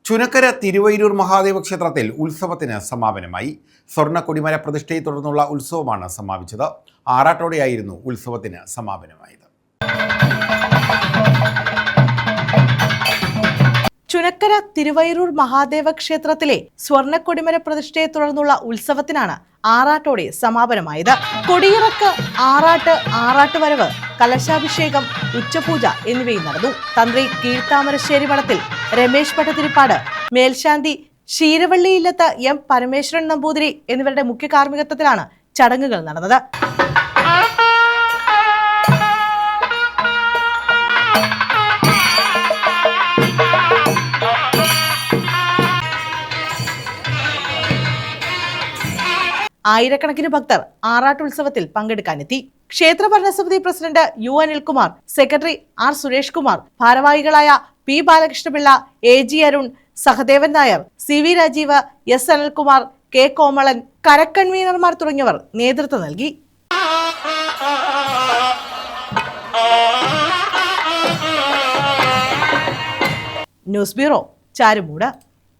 ചുനക്കര തിരുവൈരൂർ മഹാദേവ ക്ഷേത്രത്തിൽ ഉത്സവത്തിന് സമാപനമായി. സ്വർണ്ണ കൊടിമര പ്രതിഷ്ഠയെ തുടർന്നുള്ള ഉത്സവമാണ് സമാപിച്ചത്. ആറാട്ടോടെയായിരുന്നു ഉത്സവത്തിന് സമാപനമായത്. ചുനക്കര തിരുവൈരൂർ മഹാദേവ ക്ഷേത്രത്തിലെ സ്വർണ്ണ കൊടിമര പ്രതിഷ്ഠയെ തുടർന്നുള്ള ഉത്സവത്തിനാണ് ആറാട്ടോടെ സമാപനമായത്. കൊടിയിറക്ക്, ആറാട്ട് വരവ്, കലശാഭിഷേകം, ഉച്ചപൂജ എന്നിവയും നടന്നു. തന്ത്രി കീഴ്ത്താമരശ്ശേരി മഠത്തിൽ രമേശ് ഭട്ടതിരിപ്പാട്, മേൽശാന്തി ക്ഷീരവള്ളി ഇല്ലത്ത് എം പരമേശ്വരൻ നമ്പൂതിരി എന്നിവരുടെ മുഖ്യ കാർമ്മികത്വത്തിലാണ് ചടങ്ങുകൾ നടന്നത്. ആയിരക്കണക്കിന് ഭക്തർ ആറാട്ടുത്സവത്തിൽ പങ്കെടുക്കാനെത്തി. ക്ഷേത്ര ഭരണസമിതി president U Anilkumar, secretary R Suresh Kumar, ഭാരവാഹികളായ P Balakrishnapillai, A G Arun, Sahadevan Nair, C V Rajeev, S Anilkumar, K Komalan, കരക്കൺവീനർമാർ തുടങ്ങിയവർ നേതൃത്വം നൽകി. News bureau, Charummood.